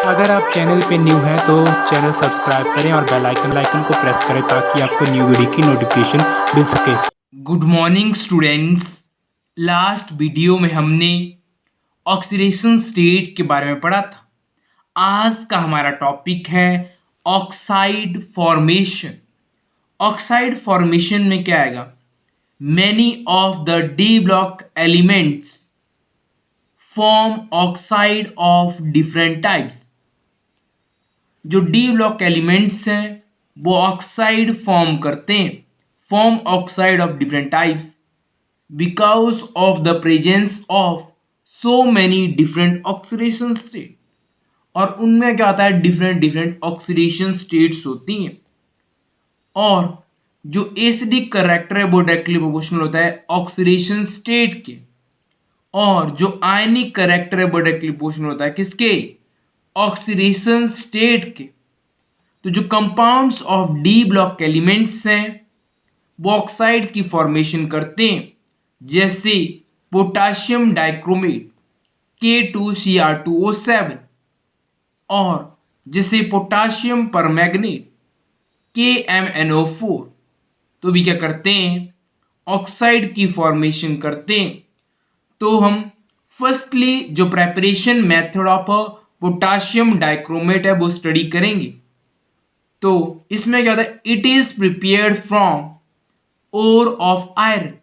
अगर आप चैनल पे न्यू हैं तो चैनल सब्सक्राइब करें और बेल आइकन को प्रेस करें ताकि आपको न्यू वीडियो की नोटिफिकेशन मिल सके। Good morning students. Last video में हमने ऑक्सीडेशन स्टेट के बारे में पढ़ा था। आज का हमारा टॉपिक है ऑक्साइड फॉर्मेशन। ऑक्साइड फॉर्मेशन में क्या आएगा? Many of the D block elements form oxide of different types. जो डी ब्लॉक एलिमेंट्स हैं वो ऑक्साइड फॉर्म करते हैं, form oxide of different types because of the presence of so many different oxidation state. और उनमें क्या होता है? डिफरेंट ऑक्सीडेशन स्टेट्स होती हैं। और जो एसिडिक करैक्टर है वो डायरेक्टली प्रोपोर्शनल होता है ऑक्सीडेशन स्टेट के, और जो आयनिक करैक्टर है वो डायरेक्टली प्रोपोर्शनल होता है किसके? ऑक्सीडेशन स्टेट के। तो जो compounds of D block elements हैं वो ऑक्साइड की फॉर्मेशन करते हैं, जैसे पोटाशियम डाइक्रोमेट K2Cr2O7, और जैसे पोटाशियम परमैंगनेट KMnO4। तो भी क्या करते हैं? ऑक्साइड की फॉर्मेशन करते हैं। तो हम फर्स्टली जो preparation method of potassium dichromate है वो स्टडी करेंगे। तो इसमें क्या होता है? It is prepared from ore of iron.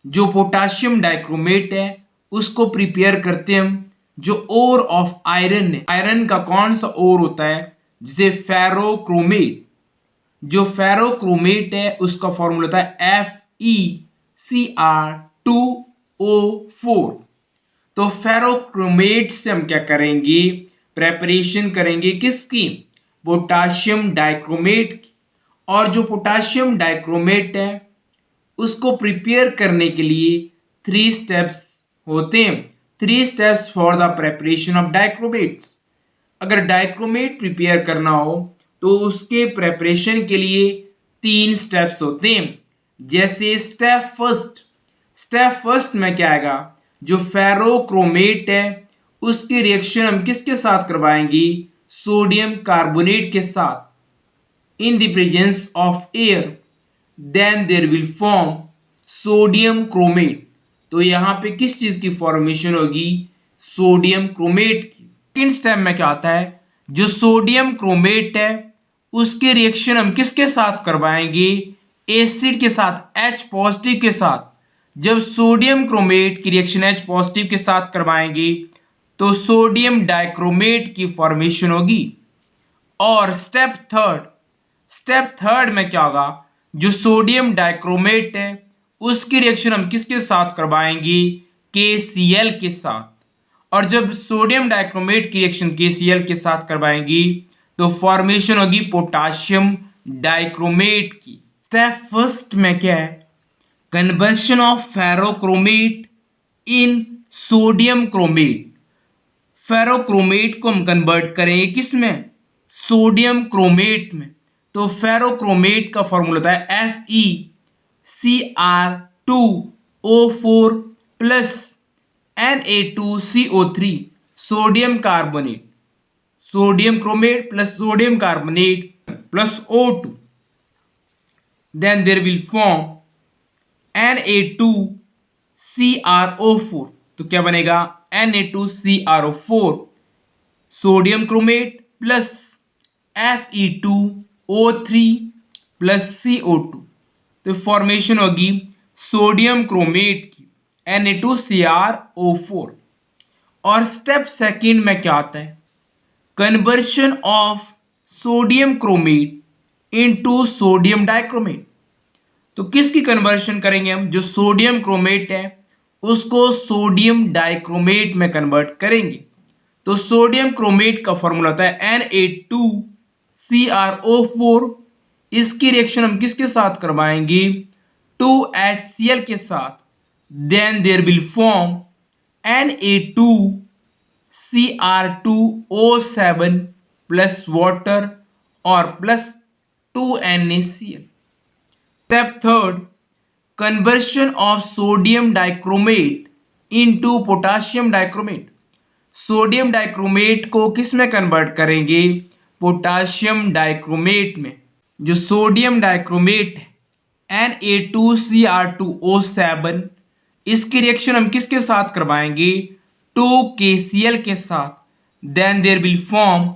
जो पोटाशियम डाइक्रोमेट है उसको प्रिपेयर करते हैं हम जो ओर ऑफ आयरन है। आयरन का कौन सा ओर होता है? जिसे फेरोक्रोमेट। जो फेरोक्रोमेट है उसका फॉर्मूला होता है FeCr2O4। तो फेरोक्रोमेट से हम क्या करेंगे? प्रेपरेशन करेंगे किसकी? पोटाशियम डाइक्रोमेट की। और जो पोटाशियम डाइक्रोमेट है उसको प्रिपेयर करने के लिए 3 स्टेप्स होते हैं। 3 steps for the preparation of डाइक्रोमेट्स। अगर डाइक्रोमेट प्रिपेयर करना हो तो उसके प्रेपरेशन के लिए 3 स्टेप्स होते हैं। जैसे स्टेप फर्स्ट में क्या आएगा? जो फेरोक्रोमेट है उसकी रिएक्शन हम किसके साथ करवाएंगे? सोडियम कार्बोनेट के साथ, in the presence of air, then there will form sodium chromate। तो यहां पे किस चीज की फॉर्मेशन होगी? सोडियम क्रोमेट की। सेकेंड स्टेप में क्या आता है? जो सोडियम क्रोमेट है उसके रिएक्शन हम किसके साथ करवाएंगे? एसिड के साथ, H पॉजिटिव के साथ। जब सोडियम क्रोमेट की रिएक्शन H पॉजिटिव के साथ करवाएंगे तो सोडियम डाइक्रोमेट की फॉर्मेशन होगी। और स्टेप थर्ड में क्या होगा? जो सोडियम डाइक्रोमेट है उसकी रिएक्शन हम किसके साथ करवाएंगे? KCl के साथ। और जब सोडियम डाइक्रोमेट की रिएक्शन KCl के साथ करवाएंगे तो फॉर्मेशन होगी पोटाशियम डाइक्रोमेट की। स्टेप फर्स्ट में क्या है? Conversion of ferrochromate in sodium chromate. Ferrochromate को हम कन्वर्ट करेंगे किस में? सोडियम क्रोमेट में। तो फेरोक्रोमेट का फॉर्मूला होता है FeCr2O4 plus Na2CO3, sodium carbonate. Sodium chromate plus sodium carbonate plus O2, then there will form Na2CrO4। तो क्या बनेगा? Na2CrO4 sodium chromate plus Fe2O3 plus CO2। तो फॉर्मेशन होगी सोडियम क्रोमेट की, Na2CrO4। और स्टेप सेकंड में क्या आता है? Conversion of sodium chromate into sodium dichromate. तो किसकी कन्वर्शन करेंगे हम? जो सोडियम क्रोमेट है उसको सोडियम डाइक्रोमेट में कन्वर्ट करेंगे। तो सोडियम क्रोमेट का फॉर्मूला होता है Na2CrO4। इसकी रिएक्शन हम किसके साथ करवाएंगे? 2HCl के साथ। Then there will form Na2Cr2O7 plus water और plus 2NaCl। Step third, conversion of sodium dichromate into potassium dichromate. Sodium dichromate को किस में कन्वर्ट करेंगे, पोटाशियम डाइक्रोमेट में। जो सोडियम डाइक्रोमेट Na2Cr2O7, इसकी रिएक्शन हम किसके साथ करवाएंगे, 2KCl के साथ। Then there will form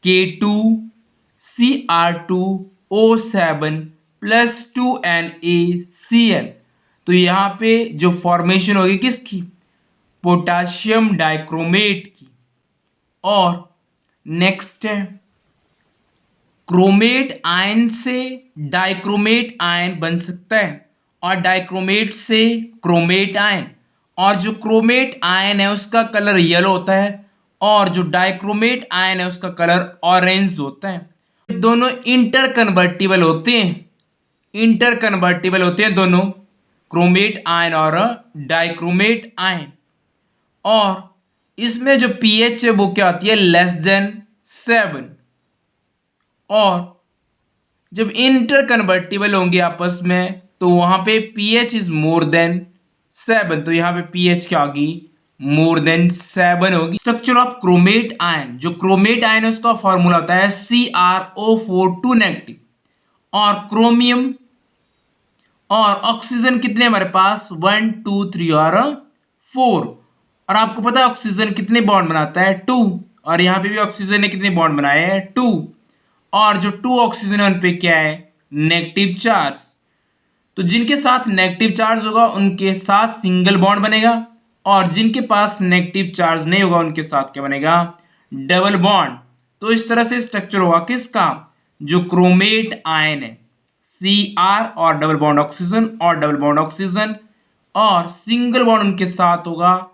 K2Cr2O7 plus 2NaCl। तो यहाँ पे जो फॉर्मेशन होगी किसकी, पोटाशियम डाइक्रोमेट की। और नेक्स्ट है क्रोमेट आयन से डाइक्रोमेट आयन बन सकता है, और डाइक्रोमेट से क्रोमेट आयन। और जो क्रोमेट आयन है उसका कलर येलो होता है, और जो डाइक्रोमेट आयन है उसका कलर ऑरेंज होता है। दोनों इंटर कन्वर्टिबल होते हैं, इंटर कन्वर्टिबल होते हैं दोनों, क्रोमेट आयन और डाइक्रोमेट आयन। और इसमें जो पीएच है वो क्या होती है, <7। और जब इंटर कन्वर्टिबल होंगे आपस में तो वहां पे pH इज मोर देन 7, तो यहाँ पे pH क्या होगी, मोर देन 7 होगी। स्ट्रक्चर ऑफ क्रोमेट आयन, जो क्रोमेट आयन है उसका फॉर्मूला होता है CrO4 नेगेटिव। और क्रोमियम और ऑक्सीजन कितने हमारे पास, 1 2 3 और 4। और आपको पता है ऑक्सीजन कितने बॉन्ड बनाता है, 2। और यहाँ पे भी ऑक्सीजन ने कितने बॉन्ड बनाए हैं, 2। और जो 2 ऑक्सीजन है उन पे क्या है, नेगेटिव चार्ज। तो जिनके साथ नेगेटिव चार्ज होगा उनके साथ सिंगल बॉन्ड बनेगा, और जिनके पास नेगेटिव चार्ज नहीं होगा उनके साथ क्या बनेगा, डबल बॉन्ड। तो इस तरह से स्ट्रक्चर होगा किसका, जो क्रोमेट आयन है, Cr और डबल बॉन्ड ऑक्सीजन और डबल बॉन्ड ऑक्सीजन, और सिंगल बॉन्ड उनके साथ होगा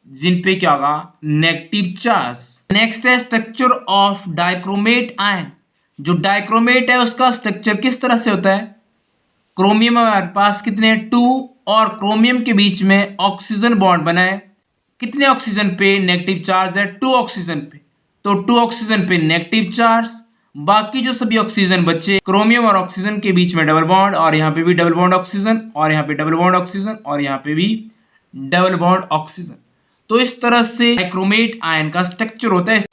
जिन पे क्या होगा, नेगेटिव चार्ज। नेक्स्ट है स्ट्रक्चर ऑफ डाइक्रोमेट आयन। जो डाइक्रोमेट है उसका स्ट्रक्चर किस तरह से होता है, क्रोमियम हमारे पास कितने 2, और क्रोमियम के बीच में ऑक्सीजन बॉन्ड बना है, कितने ऑक्सीजन पे, नेगेटिव चार्ज है 2 ऑक्सीजन पे, तो 2 ऑक्सीजन पे नेगेटिव चार्ज। बाकी जो सभी ऑक्सीजन बचे, क्रोमियम और ऑक्सीजन के बीच में डबल बॉन्ड, और यहाँ पे भी डबल बॉन्ड ऑक्सीजन, और यहाँ पे डबल बॉन्ड ऑक्सीजन, और यहाँ पे भी डबल बॉन्ड ऑक्सीजन। तो इस तरह से डाइक्रोमेट आयन का स्ट्रक्चर होता है।